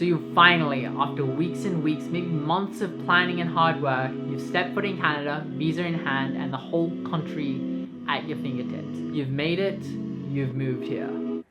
So you finally, after weeks and weeks, maybe months of planning and hard work, you've stepped foot in Canada, visa in hand, and the whole country at your fingertips. You've made it, you've moved here.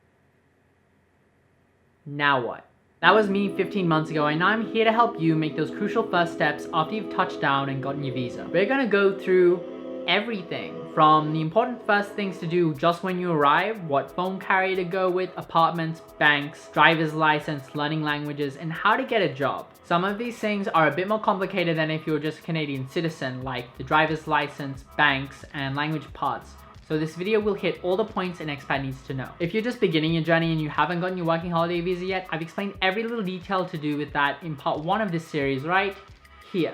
Now what? That was me 15 months ago, and now I'm here to help you make those crucial first steps after you've touched down and gotten your visa. We're gonna go through everything from the important first things to do just when you arrive, what phone carrier to go with, apartments, banks, driver's license, learning languages, and how to get a job. Some of these things are a bit more complicated than if you were just a Canadian citizen, like the driver's license, banks, and language parts. So this video will hit all the points an expat needs to know. If you're just beginning your journey and you haven't gotten your working holiday visa yet, I've explained every little detail to do with that in part 1 of this series right here.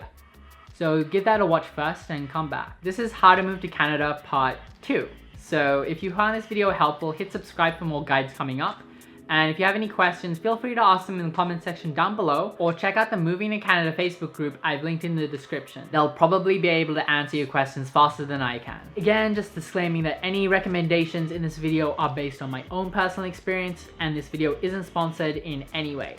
So give that a watch first and come back. This is how to move to Canada part 2. So if you found this video helpful, hit subscribe for more guides coming up. And if you have any questions, feel free to ask them in the comment section down below, or check out the Moving to Canada Facebook group I've linked in the description. They'll probably be able to answer your questions faster than I can. Again, just disclaiming that any recommendations in this video are based on my own personal experience, and this video isn't sponsored in any way.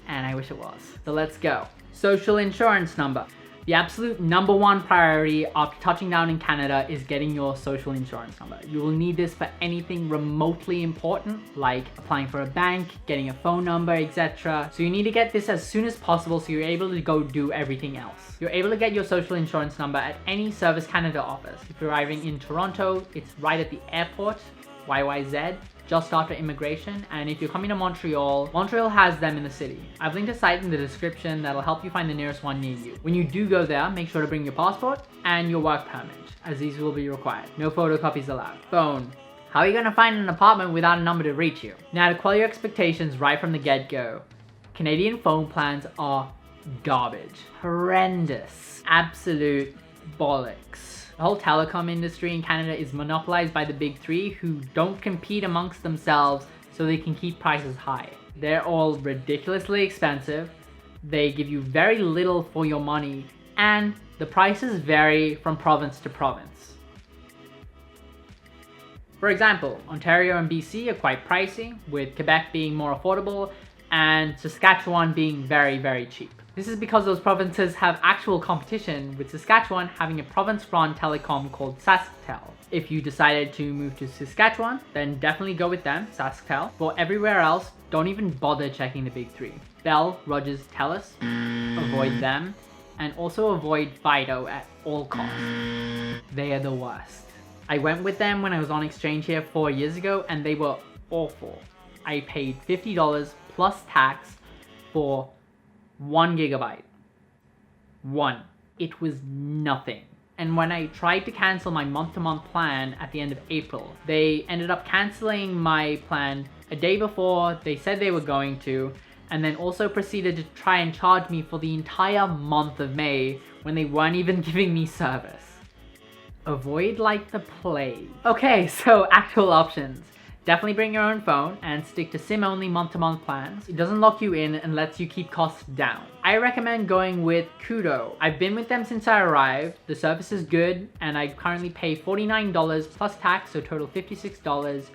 And I wish it was. So let's go. Social insurance number. The absolute number 1 priority after touching down in Canada is getting your social insurance number. You will need this for anything remotely important, like applying for a bank, getting a phone number, etc. So you need to get this as soon as possible so you're able to go do everything else. You're able to get your social insurance number at any Service Canada office. If you're arriving in Toronto, it's right at the airport, YYZ, just after immigration, and if you're coming to Montreal has them in the city. I've linked a site in the description that'll help you find the nearest one near you. When you do go there, make sure to bring your passport and your work permit, as these will be required. No photocopies allowed. Phone. How are you going to find an apartment without a number to reach you? Now, to quell your expectations right from the get-go, Canadian phone plans are garbage. Horrendous. Absolute bollocks. The whole telecom industry in Canada is monopolized by the big 3 who don't compete amongst themselves so they can keep prices high. They're all ridiculously expensive, they give you very little for your money, and the prices vary from province to province. For example, Ontario and BC are quite pricey, with Quebec being more affordable and Saskatchewan being very, very cheap. This is because those provinces have actual competition, with Saskatchewan having a province-run telecom called SaskTel. If you decided to move to Saskatchewan, then definitely go with them, SaskTel. For everywhere else, don't even bother checking the big 3. Bell, Rogers, Telus, avoid them, and also avoid Fido at all costs. They are the worst. I went with them when I was on exchange here 4 years ago, and they were awful. I paid $50 plus tax for 1 gigabyte. 1. It was nothing. And when I tried to cancel my month-to-month plan at the end of April, they ended up canceling my plan a day before they said they were going to, and then also proceeded to try and charge me for the entire month of May when they weren't even giving me service. Avoid like the plague. Okay, so actual options. Definitely bring your own phone and stick to SIM-only month-to-month plans. It doesn't lock you in and lets you keep costs down. I recommend going with Koodo. I've been with them since I arrived. The service is good, and I currently pay $49 plus tax, so total $56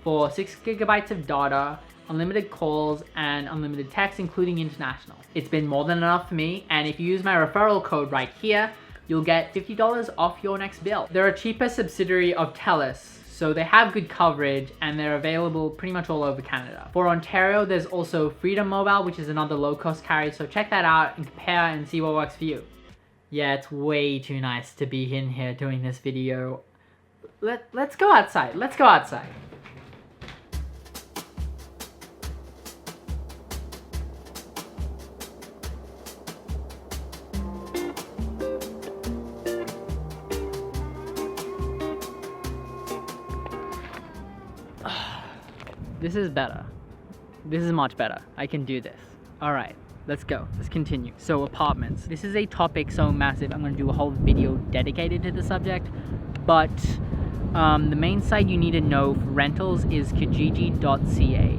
for 6 gigabytes of data, unlimited calls, and unlimited text, including international. It's been more than enough for me, and if you use my referral code right here, you'll get $50 off your next bill. They're a cheaper subsidiary of Telus, so they have good coverage and they're available pretty much all over Canada. For Ontario, there's also Freedom Mobile, which is another low-cost carrier, so check that out and compare and see what works for you. Yeah, it's way too nice to be in here doing this video. Let's go outside. Let's go outside. This is better. This is much better. I can do this. All right, let's go. Let's continue. So apartments. This is a topic so massive, I'm gonna do a whole video dedicated to the subject, but the main site you need to know for rentals is kijiji.ca.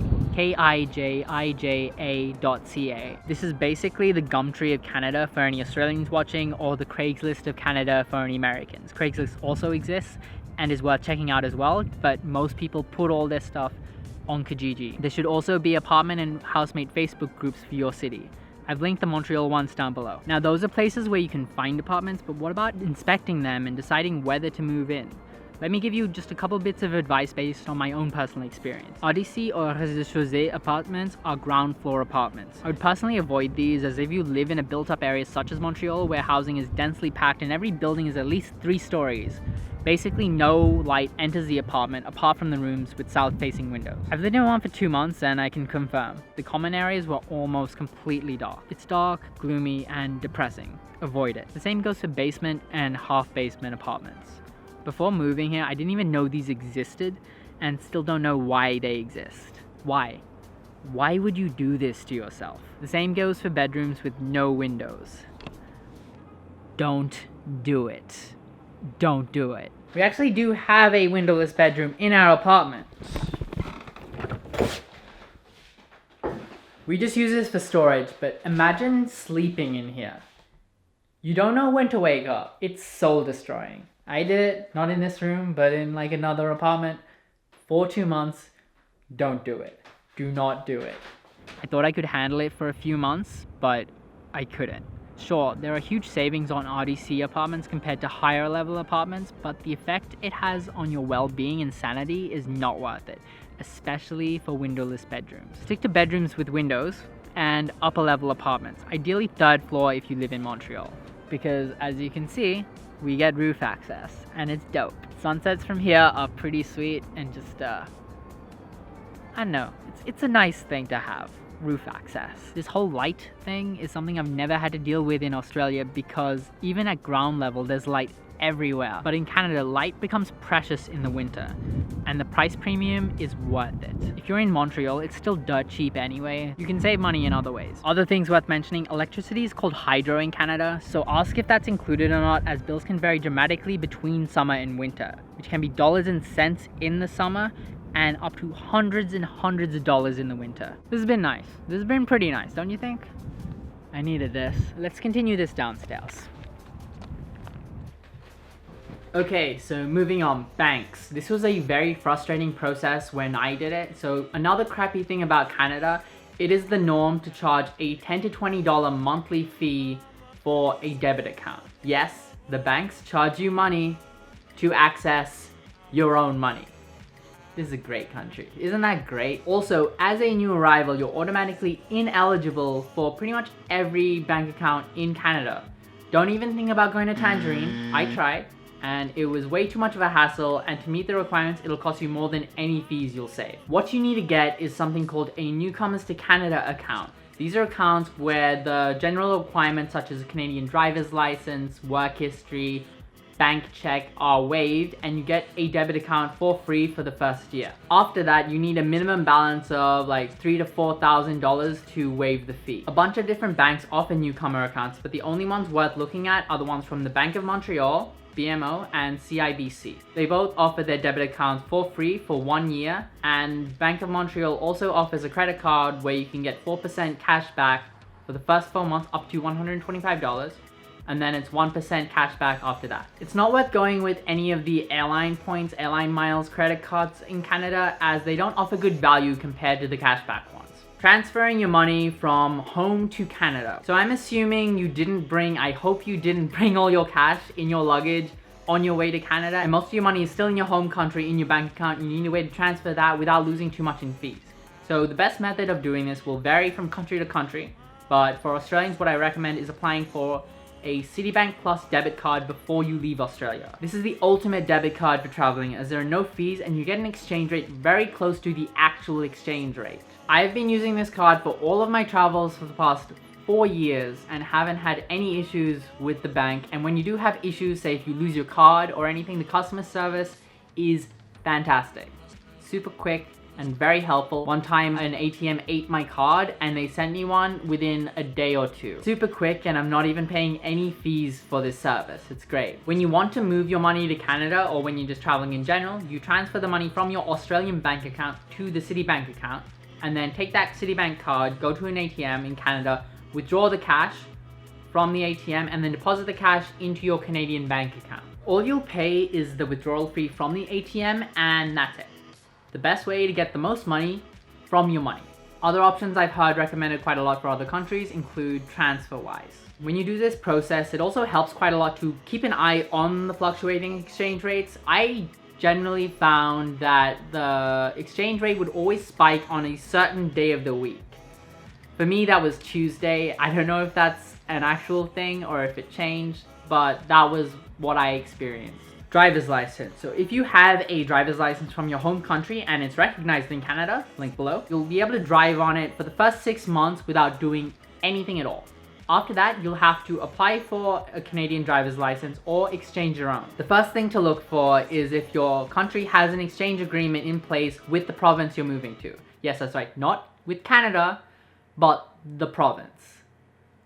kijija.ca. This is basically the Gumtree of Canada for any Australians watching, or the Craigslist of Canada for any Americans. Craigslist also exists and is worth checking out as well, but most people put all their stuff on Kijiji. There should also be apartment and housemate Facebook groups for your city. I've linked the Montreal ones down below. Now those are places where you can find apartments, but what about inspecting them and deciding whether to move in? Let me give you just a couple bits of advice based on my own personal experience. RDC or rez-de-chaussée apartments are ground floor apartments. I would personally avoid these, as if you live in a built up area such as Montreal where housing is densely packed and every building is at least 3 stories, basically no light enters the apartment apart from the rooms with south facing windows. I've lived in one for 2 months and I can confirm, the common areas were almost completely dark. It's dark, gloomy and depressing. Avoid it. The same goes for basement and half basement apartments. Before moving here, I didn't even know these existed and still don't know why they exist. Why? Why would you do this to yourself? The same goes for bedrooms with no windows. Don't do it. Don't do it. We actually do have a windowless bedroom in our apartment. We just use this for storage, but imagine sleeping in here. You don't know when to wake up. It's soul destroying. I did it, not in this room, but in like another apartment for 2 months. Don't do it. Do not do it. I thought I could handle it for a few months, but I couldn't. Sure, there are huge savings on RDC apartments compared to higher level apartments, but the effect it has on your well-being and sanity is not worth it, especially for windowless bedrooms. Stick to bedrooms with windows and upper level apartments, ideally 3rd floor if you live in Montreal, because as you can see, we get roof access and it's dope. Sunsets from here are pretty sweet and just I don't know, it's a nice thing to have. Roof access. This whole light thing is something I've never had to deal with in Australia, because even at ground level there's light everywhere, but in Canada light becomes precious in the winter and the price premium is worth it. If you're in Montreal, it's still dirt cheap anyway. You can save money in other ways. Other things worth mentioning, electricity is called hydro in Canada, so ask if that's included or not, as bills can vary dramatically between summer and winter, which can be dollars and cents in the summer and up to hundreds and hundreds of dollars in the winter. This has been nice. This has been pretty nice, don't you think? I needed this. Let's continue this downstairs. Okay, so moving on, banks. This was a very frustrating process when I did it. So another crappy thing about Canada, it is the norm to charge a $10 to $20 monthly fee for a debit account. Yes, the banks charge you money to access your own money. This is a great country. Isn't that great? Also, as a new arrival, you're automatically ineligible for pretty much every bank account in Canada. Don't even think about going to Tangerine. I tried, and it was way too much of a hassle, and to meet the requirements, it'll cost you more than any fees you'll save. What you need to get is something called a Newcomers to Canada account. These are accounts where the general requirements such as a Canadian driver's license, work history, bank check are waived, and you get a debit account for free for the first year. After that, you need a minimum balance of like $3,000 to $4,000 to waive the fee. A bunch of different banks offer newcomer accounts, but the only ones worth looking at are the ones from the Bank of Montreal, BMO, and CIBC. They both offer their debit accounts for free for 1 year, and Bank of Montreal also offers a credit card where you can get 4% cash back for the first 4 months up to $125. And then it's 1% cash back after that. It's not worth going with any of the airline points, airline miles credit cards in Canada, as they don't offer good value compared to the cashback ones. Transferring your money from home to Canada. So I'm assuming you didn't bring, I hope you didn't bring all your cash in your luggage on your way to Canada, and most of your money is still in your home country in your bank account. You need a way to transfer that without losing too much in fees. So the best method of doing this will vary from country to country, but for Australians, what I recommend is applying for a Citibank Plus debit card before you leave Australia. This is the ultimate debit card for traveling, as there are no fees and you get an exchange rate very close to the actual exchange rate. I've been using this card for all of my travels for the past 4 years and haven't had any issues with the bank. And when you do have issues, say if you lose your card or anything, the customer service is fantastic. Super quick and very helpful. One time an ATM ate my card and they sent me one within a day or two. Super quick, and I'm not even paying any fees for this service. It's great. When you want to move your money to Canada, or when you're just traveling in general, you transfer the money from your Australian bank account to the Citibank account, and then take that Citibank card, go to an ATM in Canada, withdraw the cash from the ATM, and then deposit the cash into your Canadian bank account. All you'll pay is the withdrawal fee from the ATM, and that's it. the best way to get the most money from your money. Other options I've heard recommended quite a lot for other countries include Transferwise. When you do this process, it also helps quite a lot to keep an eye on the fluctuating exchange rates. I generally found that the exchange rate would always spike on a certain day of the week. For me, that was Tuesday. I don't know if that's an actual thing or if it changed, but that was what I experienced. Driver's license. So if you have a driver's license from your home country and it's recognized in Canada, link below, you'll be able to drive on it for the first 6 months without doing anything at all. After that, you'll have to apply for a Canadian driver's license or exchange your own. The first thing to look for is if your country has an exchange agreement in place with the province you're moving to. Yes, that's right, not with Canada, but the province.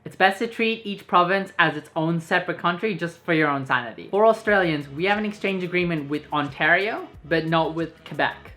It's best to treat each province as its own separate country just for your own sanity. For Australians, we have an exchange agreement with Ontario, but not with Quebec.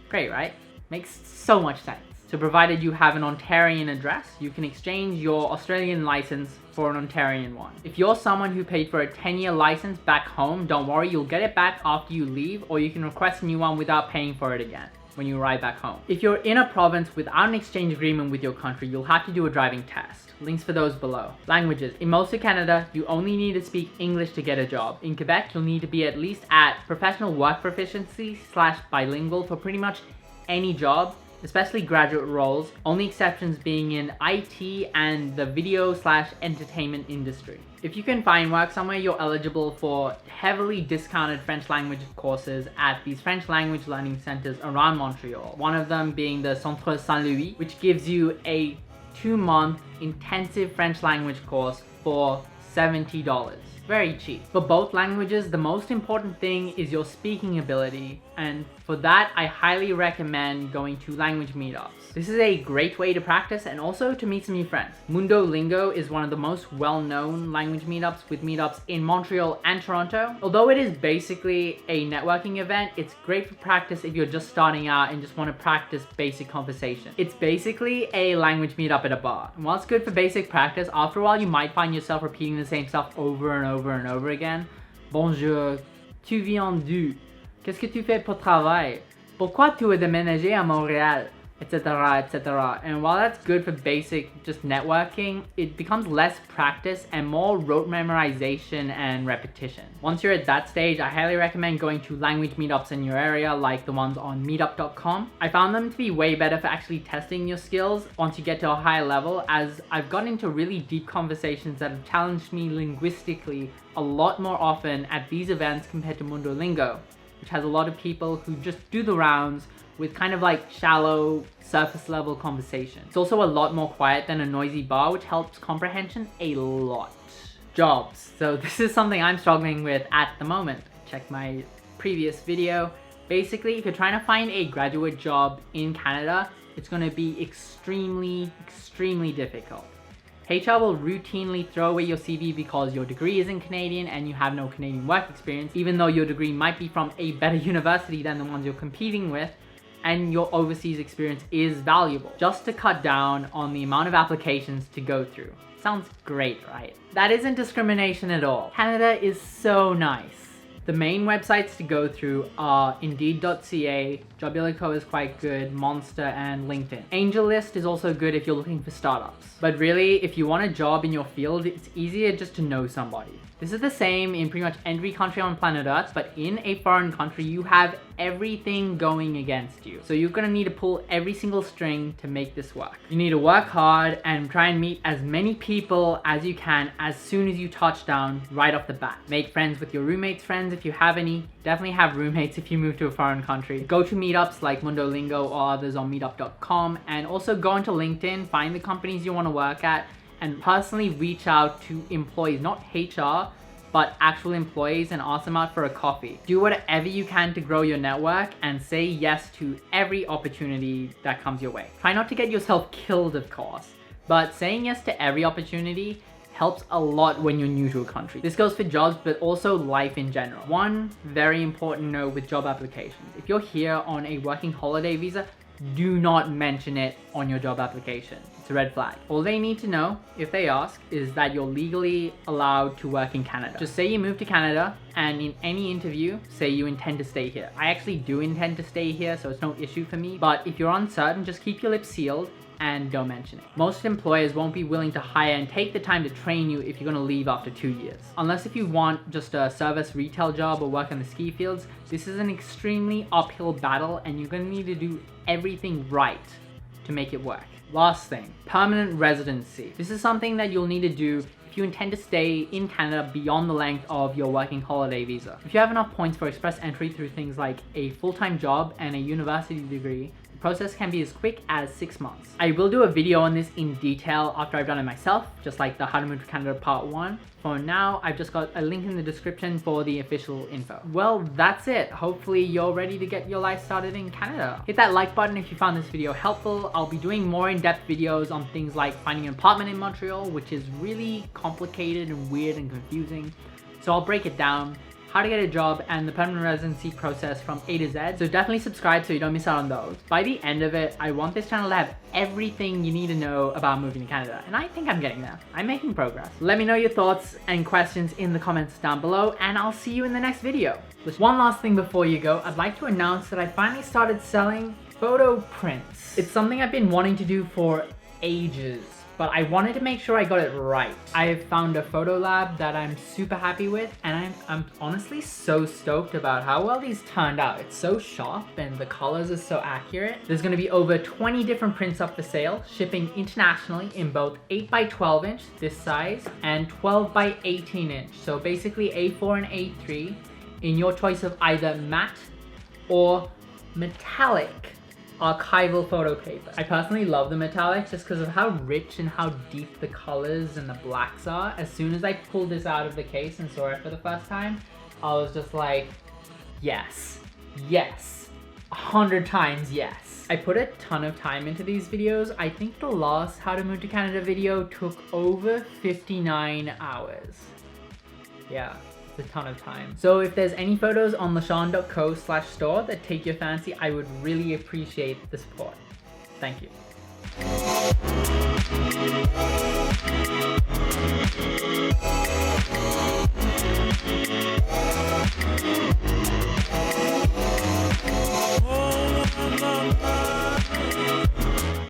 Great, right? Makes so much sense. So provided you have an Ontarian address, you can exchange your Australian license for an Ontarian one. If you're someone who paid for a 10-year license back home, don't worry, you'll get it back after you leave, or you can request a new one without paying for it again when you arrive back home. If you're in a province without an exchange agreement with your country, you'll have to do a driving test. Links for those below. Languages. In most of Canada, you only need to speak English to get a job. In Quebec, you'll need to be at least at professional work proficiency / bilingual for pretty much any job, especially graduate roles, only exceptions being in IT and the video / entertainment industry. If you can find work somewhere, you're eligible for heavily discounted French language courses at these French language learning centers around Montreal. One of them being the Centre Saint-Louis, which gives you a 2-month intensive French language course for $70. Very cheap. For both languages, the most important thing is your speaking ability, and for that, I highly recommend going to language meetups. This is a great way to practice and also to meet some new friends. Mundo Lingo is one of the most well-known language meetups, with meetups in Montreal and Toronto. Although it is basically a networking event, it's great for practice if you're just starting out and just want to practice basic conversation. It's basically a language meetup at a bar. And while it's good for basic practice, after a while you might find yourself repeating the same stuff over and over and over again. Bonjour, tu viens d'où? Qu'est-ce que tu fais pour travail? Pourquoi tu es déménagé à Montréal? Etc, etc. And while that's good for basic just networking, it becomes less practice and more rote memorization and repetition. Once you're at that stage, I highly recommend going to language meetups in your area, like the ones on meetup.com. I found them to be way better for actually testing your skills once you get to a higher level, as I've gotten into really deep conversations that have challenged me linguistically a lot more often at these events compared to Mundo Lingo, which has a lot of people who just do the rounds with kind of like shallow, surface level conversation. It's also a lot more quiet than a noisy bar, which helps comprehension a lot. Jobs. So this is something I'm struggling with at the moment. Check my previous video. Basically, if you're trying to find a graduate job in Canada, it's going to be extremely difficult. HR will routinely throw away your CV because your degree isn't Canadian and you have no Canadian work experience, even though your degree might be from a better university than the ones you're competing with, and your overseas experience is valuable, just to cut down on the amount of applications to go through. Sounds great, right? That isn't discrimination at all. Canada is so nice. The main websites to go through are Indeed.ca, Jobilico is quite good, Monster, and LinkedIn. AngelList is also good if you're looking for startups. But really, if you want a job in your field, it's easier just to know somebody. This is the same in pretty much every country on planet Earth, but in a foreign country, you have everything going against you. So you're gonna need to pull every single string to make this work. You need to work hard and try and meet as many people as you can as soon as you touch down right off the bat. Make friends with your roommates' friends if you have any. Definitely have roommates if you move to a foreign country. Go to meetups like Mundo Lingo or others on meetup.com, and also go into LinkedIn, find the companies you want to work at, and personally reach out to employees, not HR, but actual employees, and ask them out for a coffee. Do whatever you can to grow your network and say yes to every opportunity that comes your way. Try not to get yourself killed, of course, but saying yes to every opportunity helps a lot when you're new to a country. This goes for jobs, but also life in general. One very important note with job applications: if you're here on a working holiday visa, do not mention it on your job application. it's a red flag. All they need to know, if they ask, is that you're legally allowed to work in Canada. Just say you move to Canada, and in any interview, say you intend to stay here. I actually do intend to stay here, so it's no issue for me. But if you're uncertain, just keep your lips sealed and don't mention it. Most employers won't be willing to hire and take the time to train you if you're going to leave after 2 years. Unless if you want just a service retail job or work in the ski fields, this is an extremely uphill battle and you're going to need to do everything right to make it work. Last thing, permanent residency. This is something that you'll need to do if you intend to stay in Canada beyond the length of your working holiday visa. If you have enough points for express entry through things like a full-time job and a university degree, the process can be as quick as 6 months. I will do a video on this in detail after I've done it myself, just like the How to Move to Canada Part 1. For now, I've just got a link in the description for the official info. Well, that's it. Hopefully you're ready to get your life started in Canada. Hit that like button if you found this video helpful. I'll be doing more in-depth videos on things like finding an apartment in Montreal, which is really complicated and weird and confusing. So I'll break it down, how to get a job, and the permanent residency process from A to Z. So definitely subscribe so you don't miss out on those. By the end of it, I want this channel to have everything you need to know about moving to Canada. And I think I'm getting there. I'm making progress. Let me know your thoughts and questions in the comments down below, and I'll see you in the next video. Just one last thing before you go, I'd like to announce that I finally started selling photo prints. It's something I've been wanting to do for ages, but I wanted to make sure I got it right. I have found a photo lab that I'm super happy with, and I'm honestly so stoked about how well these turned out. It's so sharp and the colors are so accurate. There's gonna be over 20 different prints up for sale, shipping internationally in both 8x12 inch, this size, and 12x18 inch. So basically A4 and A3 in your choice of either matte or metallic archival photo paper. I personally love the metallics just because of how rich and how deep the colors and the blacks are. As soon as I pulled this out of the case and saw it for the first time, I was just like, yes, yes, 100 times yes. I put a ton of time into these videos. I think the last How to Move to Canada video took over 59 hours. Yeah. A ton of time. So if there's any photos on lashan.co/store that take your fancy, I would really appreciate the support. Thank you.